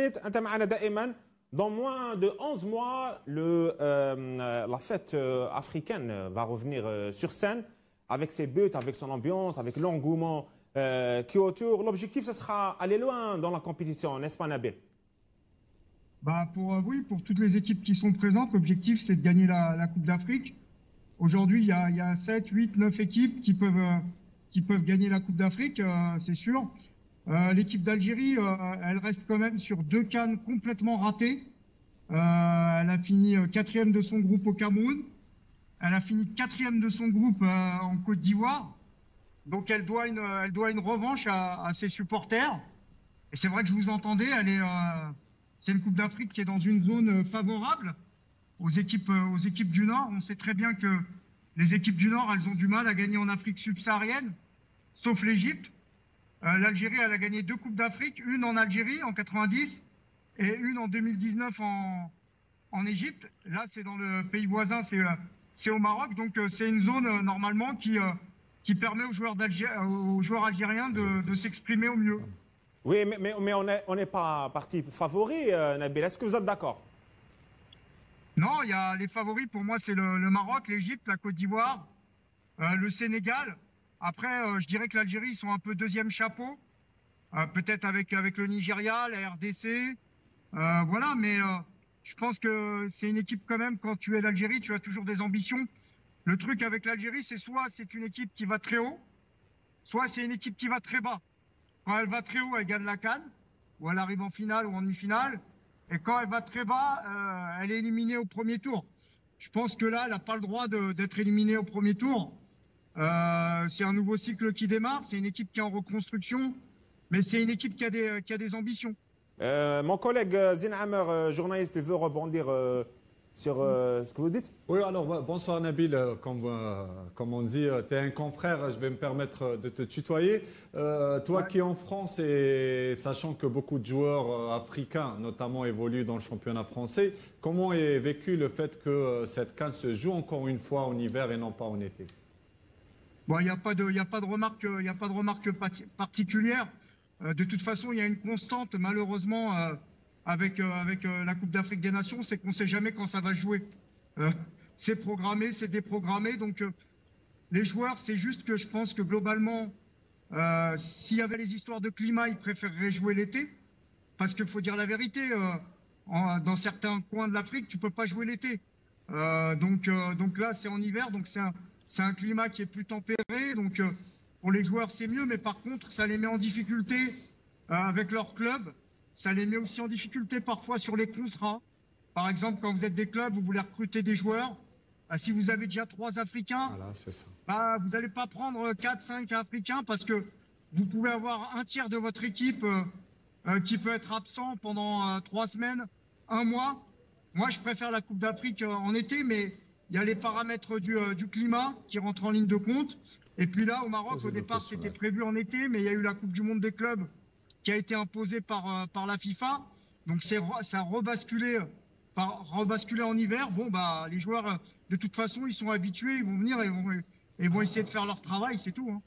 Khalid, أنت معنا دائما. Dans moins de 11 mois, la fête africaine va revenir sur scène avec ses buts, avec son ambiance, avec l'engouement qui est autour. L'objectif, ce sera aller loin dans la compétition, n'est-ce pas, Nabil? Bah oui, pour toutes les équipes qui sont présentes, l'objectif, c'est de gagner la Coupe d'Afrique. Aujourd'hui, il y a 7, 8, 9 équipes qui peuvent gagner la Coupe d'Afrique, c'est sûr. L'équipe d'Algérie, elle reste quand même sur 2 CAN complètement ratées. Elle a fini 4e de son groupe au Cameroun. Elle a fini 4e de son groupe en Côte d'Ivoire. Donc elle doit une revanche à ses supporters. Et c'est vrai que je vous entendais, c'est une Coupe d'Afrique qui est dans une zone favorable aux équipes du Nord. On sait très bien que les équipes du Nord, elles ont du mal à gagner en Afrique subsaharienne, sauf l'Égypte. L'Algérie, elle a gagné 2 Coupes d'Afrique, une en Algérie en 90 et une en 2019 en Égypte. Là, c'est dans le pays voisin, c'est au Maroc. Donc, c'est une zone normalement qui permet aux joueurs algériens de s'exprimer au mieux. Oui, mais on n'est pas parti favori, Nabil. Est-ce que vous êtes d'accord? Non, il y a les favoris. Pour moi, c'est le Maroc, l'Égypte, la Côte d'Ivoire, le Sénégal. Après, je dirais que l'Algérie, ils sont un peu deuxième chapeau. Peut-être avec le Nigeria, la RDC. Voilà, mais je pense que c'est une équipe quand même, quand tu es l'Algérie, tu as toujours des ambitions. Le truc avec l'Algérie, c'est soit c'est une équipe qui va très haut, soit c'est une équipe qui va très bas. Quand elle va très haut, elle gagne la CAN, ou elle arrive en finale ou en demi-finale. Et quand elle va très bas, elle est éliminée au premier tour. Je pense que là, elle n'a pas le droit d'être éliminée au premier tour. C'est un nouveau cycle qui démarre. C'est une équipe qui est en reconstruction, mais c'est une équipe qui a des ambitions. Mon collègue Zine Hammer, journaliste, veut rebondir sur ce que vous dites. Oui, alors bonsoir Nabil, comme on dit, tu es un confrère, je vais me permettre de te tutoyer. Toi qui es en France et sachant que beaucoup de joueurs africains notamment évoluent dans le championnat français, comment est vécu le fait que cette CAN se joue encore une fois en hiver et non pas en été? Bon, il n'y a pas de remarque particulière. De toute façon, il y a une constante, malheureusement, avec la Coupe d'Afrique des Nations, c'est qu'on ne sait jamais quand ça va jouer. C'est programmé, c'est déprogrammé. Donc, les joueurs, c'est juste que je pense que globalement, s'il y avait les histoires de climat, ils préféreraient jouer l'été. Parce qu'il faut dire la vérité, dans certains coins de l'Afrique, tu ne peux pas jouer l'été. Donc là, c'est en hiver, donc c'est un climat qui est plus tempéré. Donc, pour les joueurs, c'est mieux. Mais par contre, ça les met en difficulté avec leur club. Ça les met aussi en difficulté parfois sur les contrats. Par exemple, quand vous êtes des clubs, vous voulez recruter des joueurs. Si vous avez déjà 3 Africains, voilà, c'est ça. Vous n'allez pas prendre 4, 5 Africains parce que vous pouvez avoir un tiers de votre équipe qui peut être absent pendant 3 semaines, 1 mois. Moi, je préfère la Coupe d'Afrique en été, mais il y a les paramètres du climat qui rentrent en ligne de compte. Et puis là, au Maroc, au départ, c'était prévu en été, mais il y a eu la Coupe du Monde des clubs qui a été imposée par la FIFA. Donc, ça a rebasculé en hiver. Bon, les joueurs, de toute façon, ils sont habitués, ils vont venir et vont essayer de faire leur travail, c'est tout. Hein.